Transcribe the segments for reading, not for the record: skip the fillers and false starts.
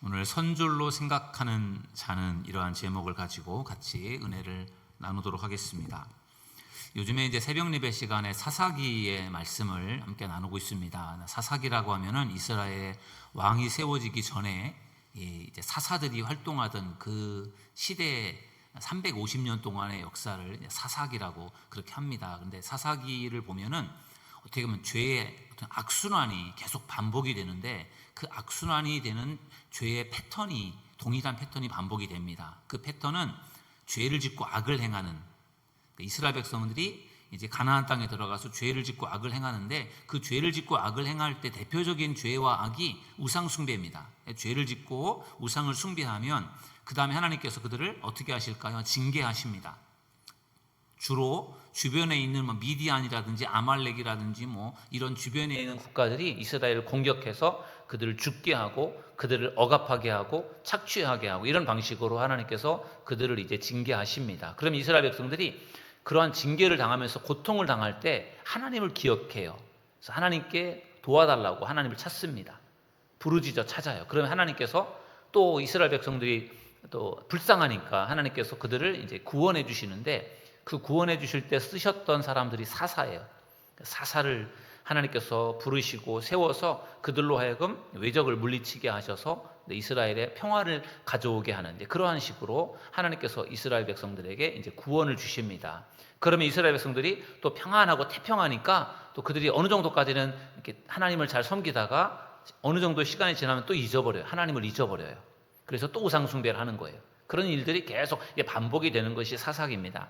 오늘 선줄로 생각하는 자는 이러한 제목을 가지고 같이 은혜를 나누도록 하겠습니다. 요즘에 이제 새벽 예배 시간에 사사기의 말씀을 함께 나누고 있습니다. 사사기라고 하면은 이스라엘의 왕이 세워지기 전에 이제 사사들이 활동하던 그 시대의 350년 동안의 역사를 사사기라고 그렇게 합니다. 근데 사사기를 보면은 어떻게 보면 죄의 어떤 악순환이 계속 반복이 되는데 그 악순환이 되는 죄의 패턴이 동일한 패턴이 반복이 됩니다. 그 패턴은 죄를 짓고 악을 행하는, 이스라엘 백성들이 이제 가나안 땅에 들어가서 죄를 짓고 악을 행하는데 그 죄를 짓고 악을 행할 때 대표적인 죄와 악이 우상 숭배입니다. 죄를 짓고 우상을 숭배하면 그 다음에 하나님께서 그들을 어떻게 하실까요? 징계하십니다. 주로 주변에 있는 미디안이라든지 아말렉이라든지 이런 주변에 있는 국가들이 이스라엘을 공격해서 그들을 죽게 하고 그들을 억압하게 하고 착취하게 하고 이런 방식으로 하나님께서 그들을 이제 징계하십니다. 그럼 이스라엘 백성들이 그러한 징계를 당하면서 고통을 당할 때 하나님을 기억해요. 그래서 하나님께 도와달라고 하나님을 찾습니다. 부르짖어 찾아요. 그러면 하나님께서 또 이스라엘 백성들이 또 불쌍하니까 하나님께서 그들을 이제 구원해 주시는데 그 구원해 주실 때 쓰셨던 사람들이 사사예요. 사사를 하나님께서 부르시고 세워서 그들로 하여금 외적을 물리치게 하셔서 이스라엘의 평화를 가져오게 하는데 그러한 식으로 하나님께서 이스라엘 백성들에게 이제 구원을 주십니다. 그러면 이스라엘 백성들이 또 평안하고 태평하니까 또 그들이 어느 정도까지는 이렇게 하나님을 잘 섬기다가 어느 정도 시간이 지나면 또 잊어버려요. 하나님을 잊어버려요. 그래서 또 우상 숭배를 하는 거예요. 그런 일들이 계속 반복이 되는 것이 사사기입니다.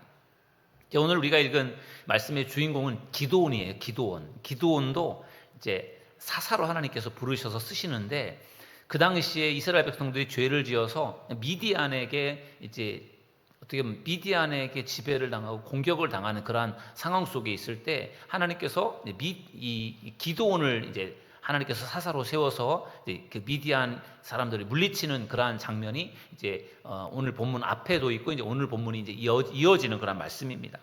오늘 우리가 읽은 말씀의 주인공은 기드온이에요. 기드온도 이제 사사로 하나님께서 부르셔서 쓰시는데 그 당시에 이스라엘 백성들이 죄를 지어서 미디안에게 이제 어떻게 보면 미디안에게 지배를 당하고 공격을 당하는 그러한 상황 속에 있을 때 하나님께서 이 기드온을 이제 하나님께서 사사로 세워서 이제 그 미디안 사람들을 물리치는 그러한 장면이 이제 오늘 본문 앞에도 있고 이제 오늘 본문이 이제 이어지는 그런 말씀입니다.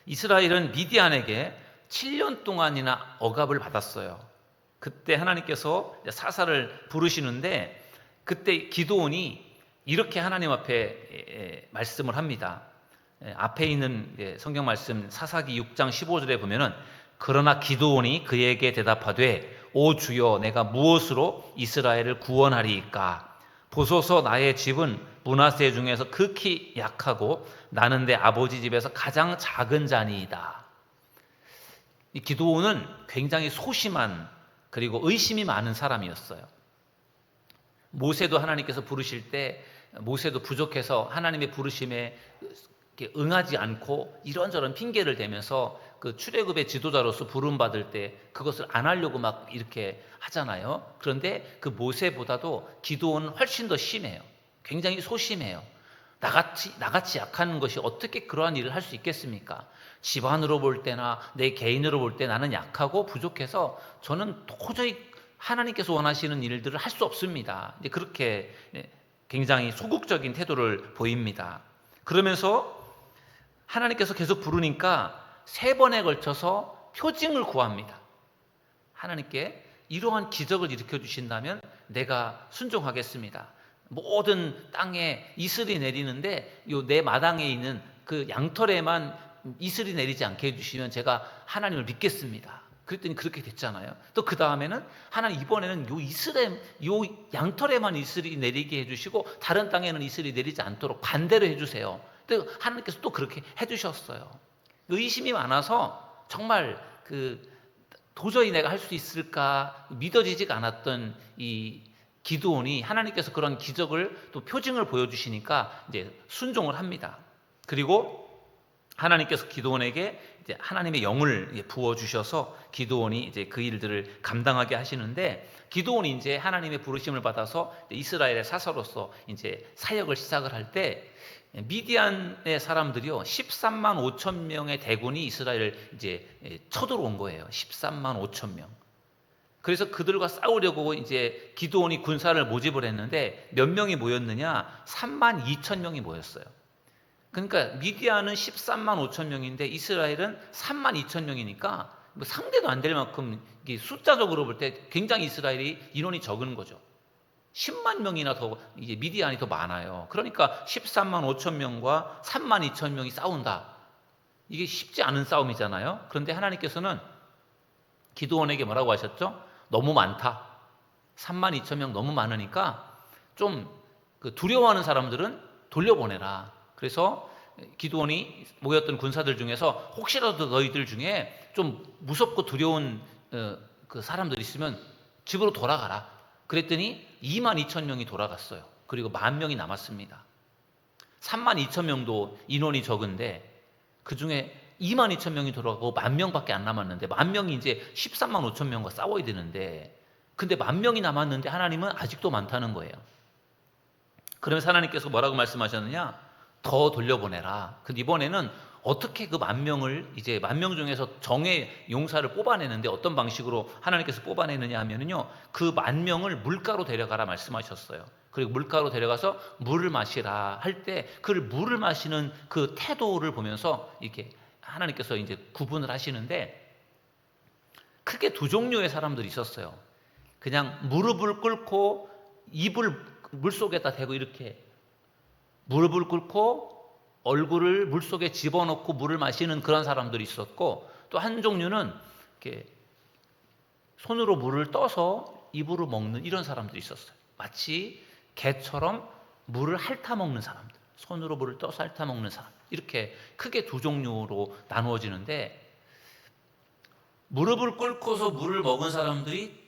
이스라엘은 미디안에게 7년 동안이나 억압을 받았어요. 그때 하나님께서 사사를 부르시는데 그때 기드온이 이렇게 하나님 앞에 말씀을 합니다. 앞에 있는 성경 말씀 사사기 6장 15절에 보면은 그러나 기드온이 그에게 대답하되 오 주여 내가 무엇으로 이스라엘을 구원하리이까 보소서 나의 집은 므낫세 중에서 극히 약하고 나는 내 아버지 집에서 가장 작은 자니이다. 이 기드온은 굉장히 소심한 그리고 의심이 많은 사람이었어요. 모세도 하나님께서 부르실 때 모세도 부족해서 하나님의 부르심에 응하지 않고 이런저런 핑계를 대면서 그 출애굽의 지도자로서 부름받을 때 그것을 안 하려고 막 이렇게 하잖아요. 그런데 그 모세보다도 기드온은 훨씬 더 심해요. 굉장히 소심해요. 나같이 약한 것이 어떻게 그러한 일을 할 수 있겠습니까? 집안으로 볼 때나 내 개인으로 볼 때 나는 약하고 부족해서 저는 도저히 하나님께서 원하시는 일들을 할 수 없습니다. 이제 그렇게 굉장히 소극적인 태도를 보입니다. 그러면서 하나님께서 계속 부르니까 3번에 걸쳐서 표징을 구합니다. 하나님께 이러한 기적을 일으켜 주신다면 내가 순종하겠습니다. 모든 땅에 이슬이 내리는데 내 마당에 있는 그 양털에만 이슬이 내리지 않게 해주시면 제가 하나님을 믿겠습니다. 그랬더니 그렇게 됐잖아요. 또 그 다음에는 하나님 이번에는 요 양털에만 이슬이 내리게 해주시고 다른 땅에는 이슬이 내리지 않도록 반대로 해주세요. 근데 하나님께서 또 그렇게 해주셨어요. 의심이 많아서 정말 도저히 내가 할 수 있을까 믿어지지가 않았던 이 기드온이 하나님께서 그런 기적을 또 표징을 보여주시니까 이제 순종을 합니다. 그리고 하나님께서 기드온에게 이제 하나님의 영을 부어 주셔서 기드온이 이제 그 일들을 감당하게 하시는데 기드온이 이제 하나님의 부르심을 받아서 이스라엘의 사사로서 이제 사역을 시작을 할 때 미디안의 사람들이요 13만 5천 명의 대군이 이스라엘을 이제 쳐들어온 거예요. 13만 5천 명. 그래서 그들과 싸우려고 이제 기드온이 군사를 모집을 했는데 몇 명이 모였느냐? 3만 2천 명이 모였어요. 그러니까 미디안은 13만 5천 명인데 이스라엘은 3만 2천 명이니까 상대도 안 될 만큼 숫자적으로 볼 때 굉장히 이스라엘이 인원이 적은 거죠. 10만 명이나 더 이제 미디안이 더 많아요. 그러니까 13만 5천 명과 3만 2천 명이 싸운다. 이게 쉽지 않은 싸움이잖아요. 그런데 하나님께서는 기드온에게 뭐라고 하셨죠? 너무 많다. 3만 2천 명 너무 많으니까 좀 두려워하는 사람들은 돌려보내라. 그래서 기드온이 모였던 군사들 중에서 혹시라도 너희들 중에 좀 무섭고 두려운 그 사람들 있으면 집으로 돌아가라. 그랬더니 2만 2천 명이 돌아갔어요. 그리고 1만 명이 남았습니다. 3만 2천 명도 인원이 적은데 그 중에 2만 2천 명이 돌아가고 1만 명밖에 안 남았는데 1만 명이 이제 13만 5천 명과 싸워야 되는데 근데 1만 명이 남았는데 하나님은 아직도 많다는 거예요. 그러면서 하나님께서 뭐라고 말씀하셨느냐? 더 돌려보내라. 근데 이번에는 어떻게 그 1만 명을 이제 1만 명 중에서 정의 용사를 뽑아내는데 어떤 방식으로 하나님께서 뽑아내느냐 하면은요, 그 1만 명을 물가로 데려가라 말씀하셨어요. 그리고 물가로 데려가서 물을 마시라 할 때 그 물을 마시는 그 태도를 보면서 이렇게 하나님께서 이제 구분을 하시는데 크게 두 종류의 사람들이 있었어요. 그냥 무릎을 꿇고 입을 물속에다 대고 이렇게 무릎을 꿇고 얼굴을 물속에 집어넣고 물을 마시는 그런 사람들이 있었고 또 한 종류는 이렇게 손으로 물을 떠서 입으로 먹는 이런 사람들이 있었어요. 마치 개처럼 물을 핥아 먹는 사람들, 손으로 물을 떠서 핥아 먹는 사람, 이렇게 크게 두 종류로 나누어지는데 무릎을 꿇고서 물을 먹은 사람들이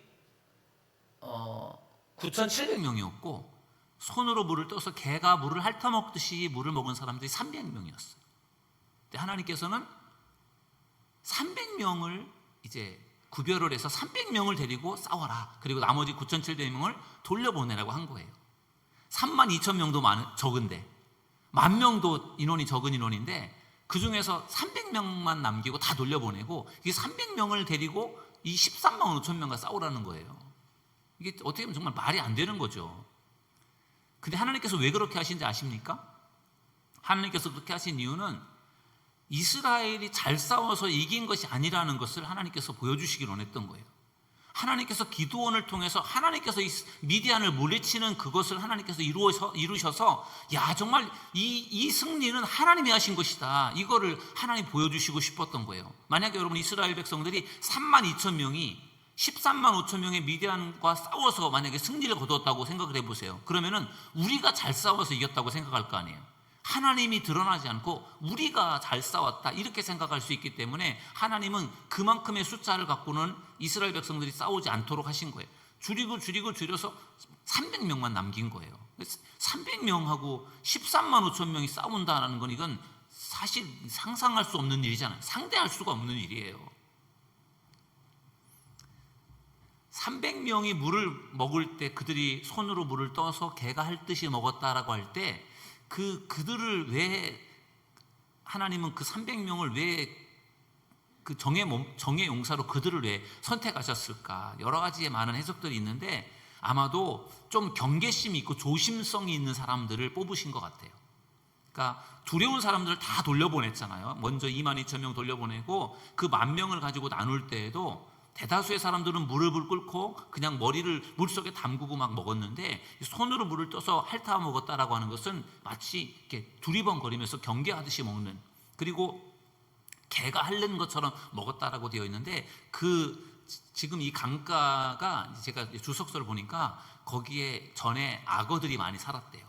9,700명이었고 손으로 물을 떠서 개가 물을 핥아먹듯이 물을 먹은 사람들이 300명이었어요. 근데 하나님께서는 300명을 이제 구별을 해서 300명을 데리고 싸워라. 그리고 나머지 9,700명을 돌려보내라고 한 거예요. 3만 2천 명도 적은데 1만 명도 인원이 적은 인원인데 그 중에서 300명만 남기고 다 돌려보내고 이 300명을 데리고 이 13만 5천 명과 싸우라는 거예요. 이게 어떻게 보면 정말 말이 안 되는 거죠. 근데 하나님께서 왜 그렇게 하신지 아십니까? 하나님께서 그렇게 하신 이유는 이스라엘이 잘 싸워서 이긴 것이 아니라는 것을 하나님께서 보여주시길 원했던 거예요. 하나님께서 기드온을 통해서 하나님께서 이 미디안을 물리치는 그것을 하나님께서 이루셔서 야 정말 이 승리는 하나님이 하신 것이다. 이거를 하나님 보여주시고 싶었던 거예요. 만약에 여러분 이스라엘 백성들이 3만 2천 명이 13만 5천 명의 미디안과 싸워서 만약에 승리를 거두었다고 생각을 해보세요. 그러면은 우리가 잘 싸워서 이겼다고 생각할 거 아니에요. 하나님이 드러나지 않고 우리가 잘 싸웠다 이렇게 생각할 수 있기 때문에 하나님은 그만큼의 숫자를 갖고는 이스라엘 백성들이 싸우지 않도록 하신 거예요. 줄여서 300명만 남긴 거예요. 300명하고 13만 5천 명이 싸운다는 건 이건 사실 상상할 수 없는 일이잖아요. 상대할 수가 없는 일이에요. 300명이 물을 먹을 때 그들이 손으로 물을 떠서 개가 핥듯이 먹었다라고 할 때 그들을 왜 하나님은 그 300명을 왜 그 정의 용사로 그들을 왜 선택하셨을까? 여러 가지의 많은 해석들이 있는데 아마도 좀 경계심이 있고 조심성이 있는 사람들을 뽑으신 것 같아요. 그러니까 두려운 사람들을 다 돌려보냈잖아요. 먼저 2만 2천 명 돌려보내고 그 1만 명을 가지고 나눌 때에도 대다수의 사람들은 무릎을 꿇고 그냥 머리를 물속에 담그고 막 먹었는데 손으로 물을 떠서 핥아 먹었다라고 하는 것은 마치 이렇게 두리번거리면서 경계하듯이 먹는, 그리고 개가 핥는 것처럼 먹었다라고 되어 있는데 지금 이 강가가 제가 주석서를 보니까 거기에 전에 악어들이 많이 살았대요.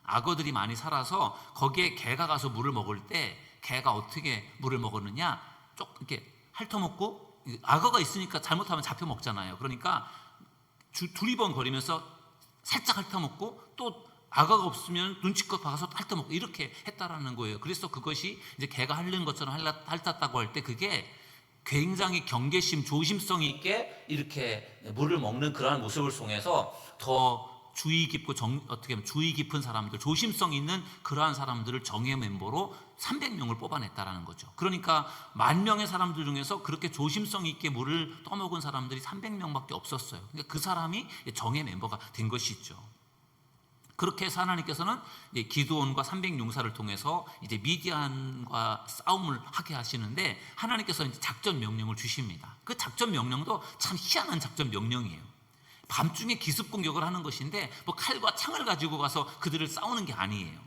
악어들이 많이 살아서 거기에 개가 가서 물을 먹을 때 개가 어떻게 물을 먹었느냐, 이렇게 핥아먹고 악어가 있으니까 잘못하면 잡혀 먹잖아요. 그러니까 두리번거리면서 살짝 핥아먹고 또 악어가 없으면 눈치껏 박아서 핥아먹고 이렇게 했다라는 거예요. 그래서 그것이 이제 개가 핥는 것처럼 핥았다고 할 때 그게 굉장히 경계심, 조심성 있게 이렇게 물을 먹는 그러한 모습을 통해서 더 주의 깊고 어떻게 보면 주의 깊은 사람들, 조심성 있는 그러한 사람들을 정예 멤버로 300명을 뽑아냈다라는 거죠. 그러니까 10,000명의 사람들 중에서 그렇게 조심성 있게 물을 떠먹은 사람들이 300명밖에 없었어요. 그러니까 그 사람이 정예 멤버가 된 것이죠. 그렇게 해서 하나님께서는 기드온과 300용사를 통해서 이제 미디안과 싸움을 하게 하시는데 하나님께서 이제 작전 명령을 주십니다. 그 작전 명령도 참 희한한 작전 명령이에요. 밤중에 기습 공격을 하는 것인데 뭐 칼과 창을 가지고 가서 그들을 싸우는 게 아니에요.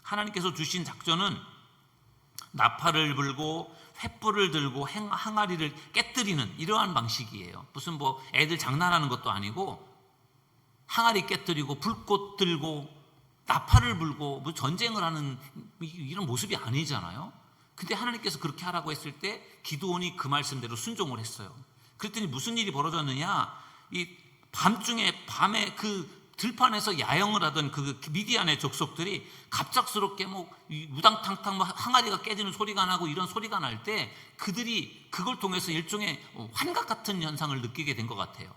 하나님께서 주신 작전은 나팔을 불고 횃불을 들고 항아리를 깨뜨리는 이러한 방식이에요. 무슨 뭐 애들 장난하는 것도 아니고 항아리 깨뜨리고 불꽃 들고 나팔을 불고 뭐 전쟁을 하는 이런 모습이 아니잖아요. 근데 하나님께서 그렇게 하라고 했을 때 기드온이 그 말씀대로 순종을 했어요. 그랬더니 무슨 일이 벌어졌느냐, 이 밤에 그 들판에서 야영을 하던 그 미디안의 족속들이 갑작스럽게 뭐 우당탕탕 뭐 항아리가 깨지는 소리가 나고 이런 소리가 날 때 그들이 그걸 통해서 일종의 환각 같은 현상을 느끼게 된 것 같아요.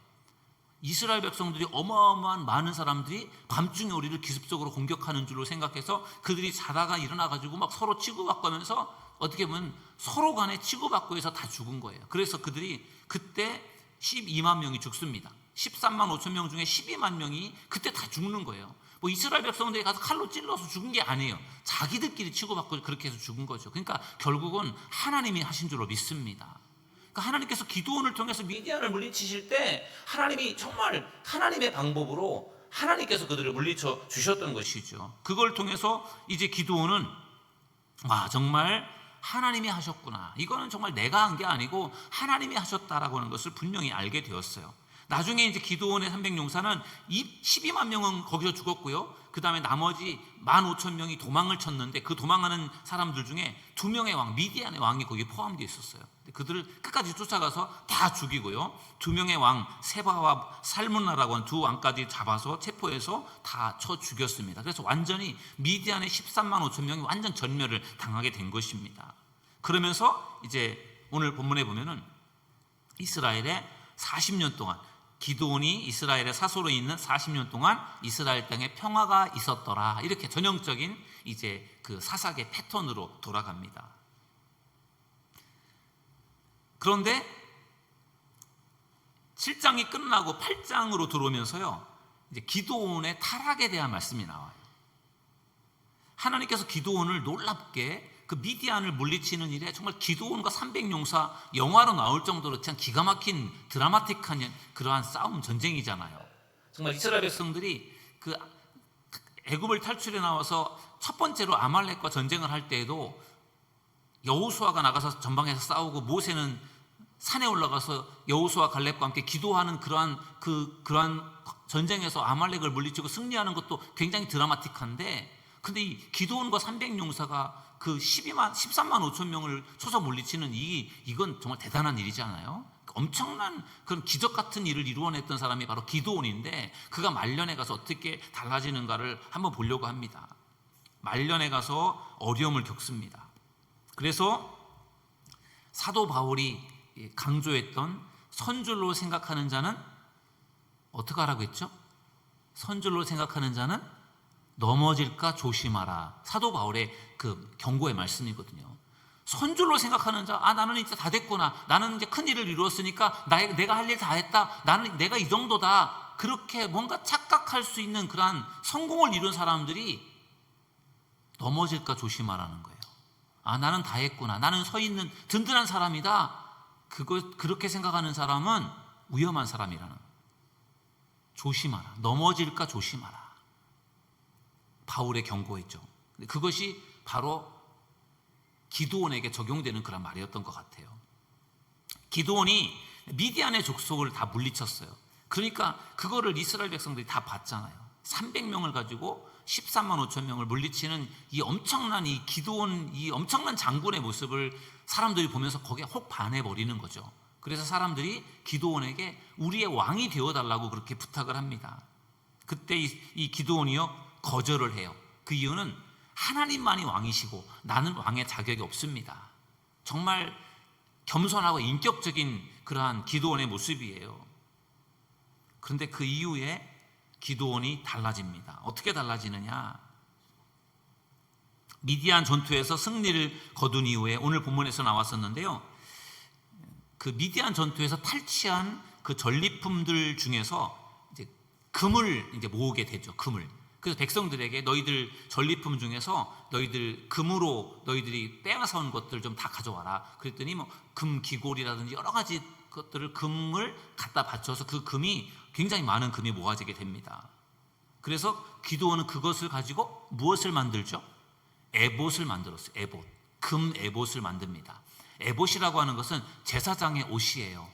이스라엘 백성들이 어마어마한 많은 사람들이 밤중에 우리를 기습적으로 공격하는 줄로 생각해서 그들이 자다가 일어나가지고 막 서로 치고받고 하면서 어떻게 보면 서로 간에 치고받고 해서 다 죽은 거예요. 그래서 그들이 그때 12만 명이 죽습니다. 13만 5천 명 중에 12만 명이 그때 다 죽는 거예요. 뭐 이스라엘 백성들이 가서 칼로 찔러서 죽은 게 아니에요. 자기들끼리 치고받고 그렇게 해서 죽은 거죠. 그러니까 결국은 하나님이 하신 줄로 믿습니다. 그러니까 하나님께서 기드온을 통해서 미디안을 물리치실 때 하나님이 정말 하나님의 방법으로 하나님께서 그들을 물리쳐 주셨던 것이죠. 그걸 통해서 이제 기드온은 정말 하나님이 하셨구나, 이거는 정말 내가 한 게 아니고 하나님이 하셨다라고 하는 것을 분명히 알게 되었어요. 나중에 이제 기드온의 300용사는 12만 명은 거기서 죽었고요. 그 다음에 나머지 15,000명이 도망을 쳤는데 그 도망하는 사람들 중에 2명의 왕, 미디안의 왕이 거기에 포함되어 있었어요. 그들을 끝까지 쫓아가서 다 죽이고요. 2명의 왕, 세바와 살문나라고 하는 2 왕까지 잡아서 체포해서 다 쳐 죽였습니다. 그래서 완전히 미디안의 13만 5천 명이 완전 전멸을 당하게 된 것입니다. 그러면서 이제 오늘 본문에 보면은 이스라엘의 40년 동안, 기드온이 이스라엘의 사소로 있는 40년 동안 이스라엘 땅에 평화가 있었더라, 이렇게 전형적인 이제 그 사사계 패턴으로 돌아갑니다. 그런데 7장이 끝나고 8장으로 들어오면서요, 이제 기드온의 타락에 대한 말씀이 나와요. 하나님께서 기드온을 놀랍게 그 미디안을 물리치는 일에 정말 기드온과 300용사 영화로 나올 정도로 참 기가 막힌 드라마틱한 그러한 싸움 전쟁이잖아요. 정말 이스라엘 백성들이 그 애굽을 탈출해 나와서 첫 번째로 아말렉과 전쟁을 할 때에도 여호수아가 나가서 전방에서 싸우고 모세는 산에 올라가서 여호수아 갈렙과 함께 기도하는 그러한 전쟁에서 아말렉을 물리치고 승리하는 것도 굉장히 드라마틱한데, 근데 이 기드온과 300용사가 그 13만 5천 명을 쳐서 물리치는 이건 정말 대단한 일이잖아요. 엄청난 그런 기적 같은 일을 이루어냈던 사람이 바로 기드온인데, 그가 말년에 가서 어떻게 달라지는가를 한번 보려고 합니다. 말년에 가서 어려움을 겪습니다. 그래서 사도 바울이 강조했던 선줄로 생각하는 자는 어떻게 하라고 했죠? 선줄로 생각하는 자는 넘어질까 조심하라. 사도 바울의 그 경고의 말씀이거든요. 선줄로 생각하는 자, 나는 이제 다 됐구나, 나는 이제 큰 일을 이루었으니까 내가 할 일 다 했다, 내가 이 정도다, 그렇게 뭔가 착각할 수 있는 그러한 성공을 이룬 사람들이 넘어질까 조심하라는 거예요. 나는 다 했구나, 나는 서 있는 든든한 사람이다, 그렇게 생각하는 사람은 위험한 사람이라는 거예요. 조심하라, 넘어질까 조심하라, 바울의 경고였죠. 그것이 바로 기드온에게 적용되는 그런 말이었던 것 같아요. 기드온이 미디안의 족속을 다 물리쳤어요. 그러니까 그거를 이스라엘 백성들이 다 봤잖아요. 300명을 가지고 13만 5천 명을 물리치는 이 엄청난 이 기드온, 이 엄청난 장군의 모습을 사람들이 보면서 거기에 혹 반해버리는 거죠. 그래서 사람들이 기드온에게 우리의 왕이 되어달라고 그렇게 부탁을 합니다. 그때 이 기드온이요, 거절을 해요. 그 이유는 하나님만이 왕이시고 나는 왕의 자격이 없습니다. 정말 겸손하고 인격적인 그러한 기드온의 모습이에요. 그런데 그 이후에 기드온이 달라집니다. 어떻게 달라지느냐? 미디안 전투에서 승리를 거둔 이후에 오늘 본문에서 나왔었는데요, 그 미디안 전투에서 탈취한 그 전리품들 중에서 이제 금을 이제 모으게 되죠. 금을. 그래서 백성들에게 너희들 전리품 중에서 너희들 금으로 너희들이 빼앗아온 것들 좀 다 가져와라. 그랬더니 뭐 금 기골이라든지 여러 가지 것들을 금을 갖다 바쳐서 그 금이 굉장히 많은 금이 모아지게 됩니다. 그래서 기드온은 그것을 가지고 무엇을 만들죠? 에봇을 만들었어요. 에봇. 금 에봇을 만듭니다. 에봇이라고 하는 것은 제사장의 옷이에요.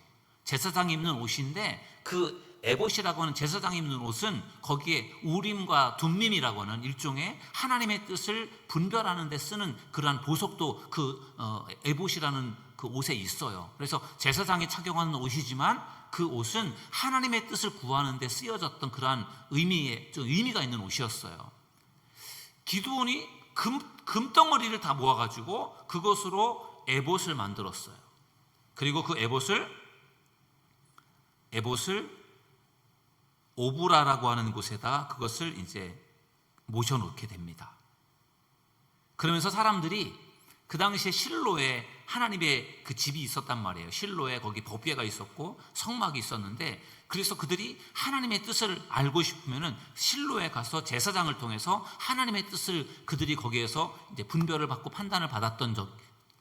제사장이 입는 옷인데 그 에봇이라고 하는 제사장이 입는 옷은 거기에 우림과 둠밈이라고 하는 일종의 하나님의 뜻을 분별하는 데 쓰는 그러한 보석도 그 에봇이라는 그 옷에 있어요. 그래서 제사장이 착용하는 옷이지만 그 옷은 하나님의 뜻을 구하는 데 쓰여졌던 그러한 의미가 있는 옷이었어요. 기드온이 금덩어리를 다 모아가지고 그것으로 에봇을 만들었어요. 그리고 그 에봇을 오브라라고 하는 곳에다 그것을 이제 모셔놓게 됩니다. 그러면서 사람들이 그 당시에 실로에 하나님의 그 집이 있었단 말이에요. 실로에 거기 법궤가 있었고 성막이 있었는데, 그래서 그들이 하나님의 뜻을 알고 싶으면은 실로에 가서 제사장을 통해서 하나님의 뜻을 그들이 거기에서 이제 분별을 받고 판단을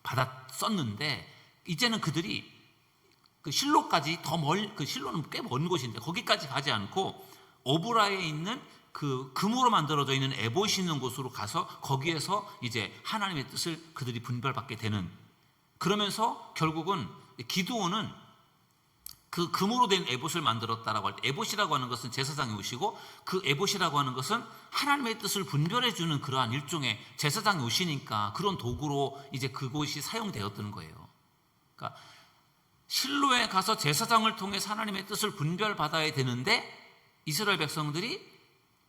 받았었는데, 이제는 그들이 그 실로까지 그 실로는 꽤 먼 곳인데 거기까지 가지 않고 오브라에 있는 그 금으로 만들어져 있는 에봇이 있는 곳으로 가서 거기에서 이제 하나님의 뜻을 그들이 분별받게 되는, 그러면서 결국은 기드온은 그 금으로 된 에봇을 만들었다라고 할 때, 에봇이라고 하는 것은 제사장의 옷이고 그 에봇이라고 하는 것은 하나님의 뜻을 분별해 주는 그러한 일종의 제사장의 옷이니까 그런 도구로 이제 그곳이 사용되었던 거예요. 그러니까 실로에 가서 제사장을 통해서 하나님의 뜻을 분별받아야 되는데, 이스라엘 백성들이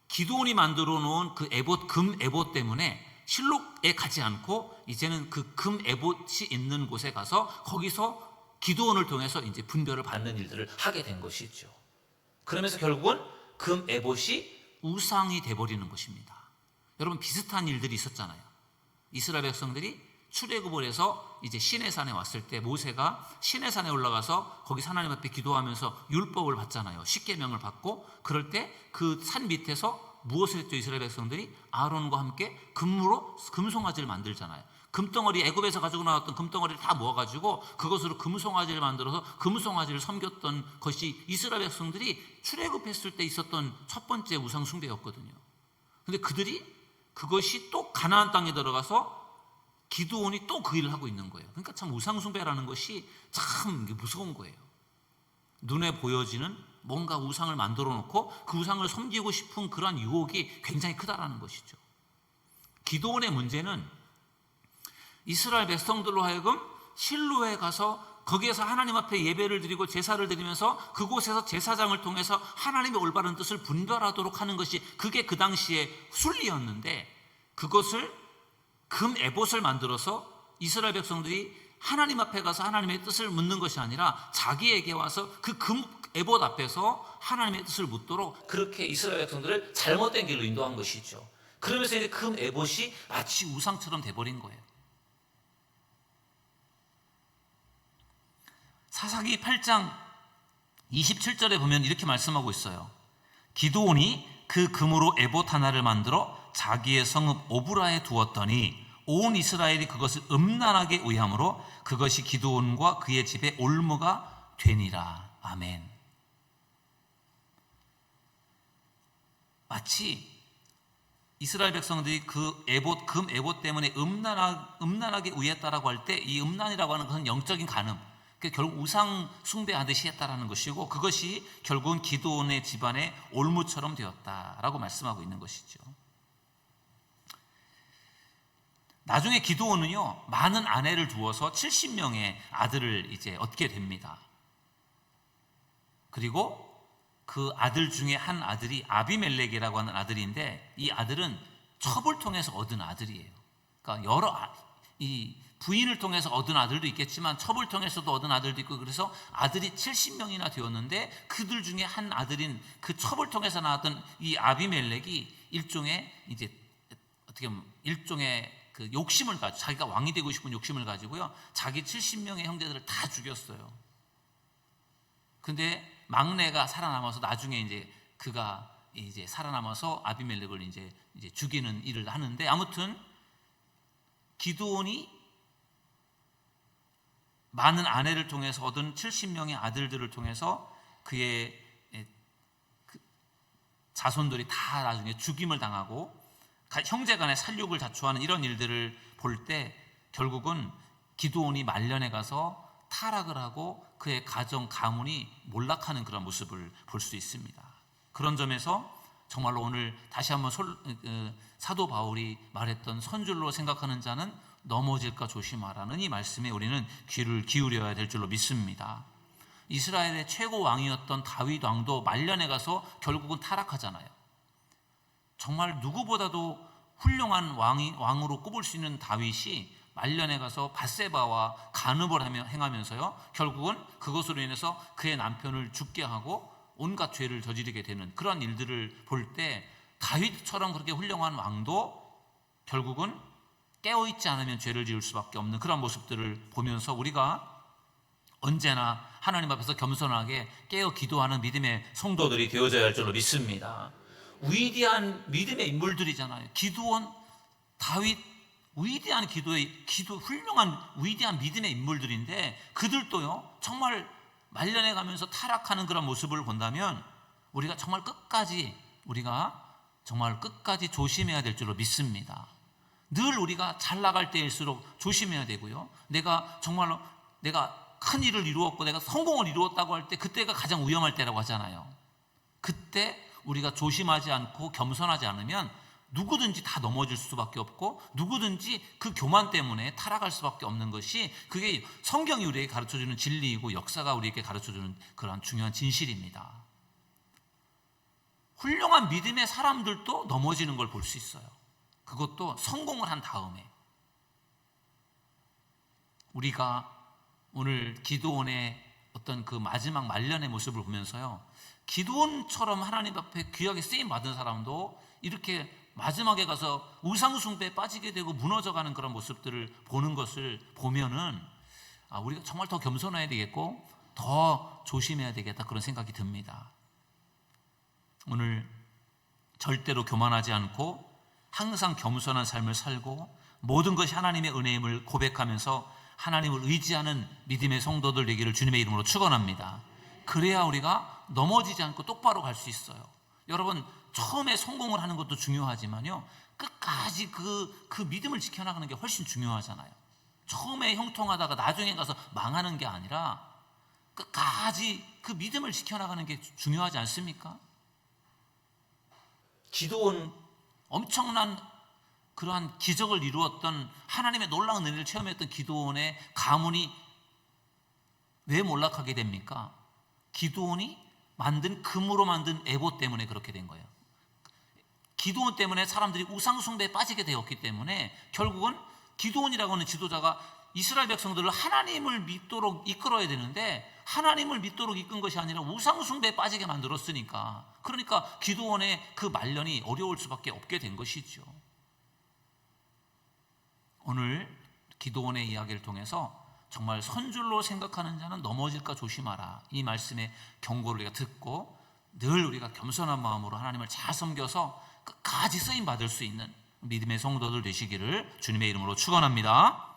기드온이 만들어 놓은 그 에봇, 금 에봇 때문에 실로에 가지 않고 이제는 그 금 에봇이 있는 곳에 가서 거기서 기드온을 통해서 이제 분별을 받는 일들을 하게 된 것이죠. 그러면서 결국은 금 에봇이 우상이 돼버리는 것입니다. 여러분, 비슷한 일들이 있었잖아요. 이스라엘 백성들이 출애굽을 해서 이제 시내산에 왔을 때 모세가 시내산에 올라가서 거기 하나님 앞에 기도하면서 율법을 받잖아요. 십계명을 받고, 그럴 때 그 산 밑에서 무엇을 했죠? 이스라엘 백성들이 아론과 함께 금으로 금송아지를 만들잖아요. 금덩어리, 애굽에서 가지고 나왔던 금덩어리를 다 모아가지고 그것으로 금송아지를 만들어서 금송아지를 섬겼던 것이 이스라엘 백성들이 출애굽했을 때 있었던 첫 번째 우상 숭배였거든요. 근데 그들이 그것이 또 가나안 땅에 들어가서 기드온이 또 그 일을 하고 있는 거예요. 그러니까 참 우상숭배라는 것이 참 무서운 거예요. 눈에 보여지는 뭔가 우상을 만들어 놓고 그 우상을 섬기고 싶은 그러한 유혹이 굉장히 크다라는 것이죠. 기드온의 문제는 이스라엘 백성들로 하여금 실로에 가서 거기에서 하나님 앞에 예배를 드리고 제사를 드리면서 그곳에서 제사장을 통해서 하나님의 올바른 뜻을 분별하도록 하는 것이, 그게 그 당시에 순리였는데, 그것을 금 에봇을 만들어서 이스라엘 백성들이 하나님 앞에 가서 하나님의 뜻을 묻는 것이 아니라 자기에게 와서 그 금 에봇 앞에서 하나님의 뜻을 묻도록 그렇게 이스라엘 백성들을 잘못된 길로 인도한 것이죠. 그러면서 이제 금 에봇이 마치 우상처럼 돼버린 거예요. 사사기 8장 27절에 보면 이렇게 말씀하고 있어요. 기드온이 그 금으로 에봇 하나를 만들어 자기의 성읍 오브라에 두었더니 온 이스라엘이 그것을 음란하게 의함으로 그것이 기드온과 그의 집에 올무가 되니라. 아멘. 마치 이스라엘 백성들이 그 에봇, 금 에봇 때문에 음란하게 의했다라고 할 때, 이 음란이라고 하는 것은 영적인 간음, 결국 우상 숭배하듯이 했다라는 것이고, 그것이 결국은 기드온의 집안의 올무처럼 되었다라고 말씀하고 있는 것이죠. 나중에 기드온은요, 많은 아내를 두어서 70명의 아들을 이제 얻게 됩니다. 그리고 그 아들 중에 한 아들이 아비멜렉이라고 하는 아들인데, 이 아들은 첩을 통해서 얻은 아들이에요. 그러니까 이 부인을 통해서 얻은 아들도 있겠지만 첩을 통해서도 얻은 아들도 있고, 그래서 아들이 70명이나 되었는데 그들 중에 한 아들인 그 첩을 통해서 나왔던 이 아비멜렉이 일종의 이제 어떻게 보면 일종의 그 욕심을 가지고, 자기가 왕이 되고 싶은 욕심을 가지고요, 자기 70명의 형제들을 다 죽였어요. 근데 막내가 살아남아서 나중에 이제 그가 이제 살아남아서 아비멜렉을 이제 죽이는 일을 하는데, 아무튼 기드온이 많은 아내를 통해서 얻은 70명의 아들들을 통해서 그의 자손들이 다 나중에 죽임을 당하고 형제 간의 살육을 자초하는 이런 일들을 볼 때 결국은 기드온이 말년에 가서 타락을 하고 그의 가정 가문이 몰락하는 그런 모습을 볼 수 있습니다. 그런 점에서 정말로 오늘 다시 한번 사도 바울이 말했던 선줄로 생각하는 자는 넘어질까 조심하라는 이 말씀에 우리는 귀를 기울여야 될 줄로 믿습니다. 이스라엘의 최고 왕이었던 다윗 왕도 말년에 가서 결국은 타락하잖아요. 정말 누구보다도 훌륭한 왕으로 꼽을 수 있는 다윗이 말년에 가서 밧세바와 간음을 행하면서요, 결국은 그것으로 인해서 그의 남편을 죽게 하고 온갖 죄를 저지르게 되는 그런 일들을 볼 때 다윗처럼 그렇게 훌륭한 왕도 결국은 깨어있지 않으면 죄를 지을 수밖에 없는 그런 모습들을 보면서 우리가 언제나 하나님 앞에서 겸손하게 깨어 기도하는 믿음의 성도들이 되어져야 할 줄로 믿습니다. 위대한 믿음의 인물들이잖아요. 기드온, 다윗, 위대한 훌륭한 위대한 믿음의 인물들인데 그들도요 정말 말년에 가면서 타락하는 그런 모습을 본다면 우리가 정말 끝까지 조심해야 될 줄로 믿습니다. 늘 우리가 잘 나갈 때일수록 조심해야 되고요. 내가 큰 일을 이루었고 내가 성공을 이루었다고 할 때 그때가 가장 위험할 때라고 하잖아요. 그때 우리가 조심하지 않고 겸손하지 않으면 누구든지 다 넘어질 수밖에 없고 누구든지 그 교만 때문에 타락할 수밖에 없는 것이 그게 성경이 우리에게 가르쳐주는 진리이고 역사가 우리에게 가르쳐주는 그러한 중요한 진실입니다. 훌륭한 믿음의 사람들도 넘어지는 걸 볼 수 있어요. 그것도 성공을 한 다음에. 우리가 오늘 기드온의 어떤 그 마지막 말년의 모습을 보면서요, 기드온처럼 하나님 앞에 귀하게 쓰임 받은 사람도 이렇게 마지막에 가서 우상 숭배에 빠지게 되고 무너져가는 그런 모습들을 보는 것을 보면은 우리가 정말 더 겸손해야 되겠고 더 조심해야 되겠다 그런 생각이 듭니다. 오늘 절대로 교만하지 않고 항상 겸손한 삶을 살고 모든 것이 하나님의 은혜임을 고백하면서 하나님을 의지하는 믿음의 성도들 되기를 주님의 이름으로 축원합니다. 그래야 우리가 넘어지지 않고 똑바로 갈 수 있어요. 여러분, 처음에 성공을 하는 것도 중요하지만요, 끝까지 그 믿음을 지켜나가는 게 훨씬 중요하잖아요. 처음에 형통하다가 나중에 가서 망하는 게 아니라 끝까지 그 믿음을 지켜나가는 게 중요하지 않습니까? 기드온, 엄청난 그러한 기적을 이루었던 하나님의 놀라운 은혜를 체험했던 기드온의 가문이 왜 몰락하게 됩니까? 기드온이 금으로 만든 에봇 때문에 그렇게 된 거예요. 기드온 때문에 사람들이 우상숭배에 빠지게 되었기 때문에 결국은 기드온이라고 하는 지도자가 이스라엘 백성들을 하나님을 믿도록 이끌어야 되는데 하나님을 믿도록 이끈 것이 아니라 우상숭배에 빠지게 만들었으니까, 그러니까 기드온의 그 말년이 어려울 수밖에 없게 된 것이죠. 오늘 기드온의 이야기를 통해서 정말 선줄로 생각하는 자는 넘어질까 조심하라, 이 말씀의 경고를 우리가 듣고 늘 우리가 겸손한 마음으로 하나님을 잘 섬겨서 끝까지 쓰임 받을 수 있는 믿음의 성도들 되시기를 주님의 이름으로 축원합니다.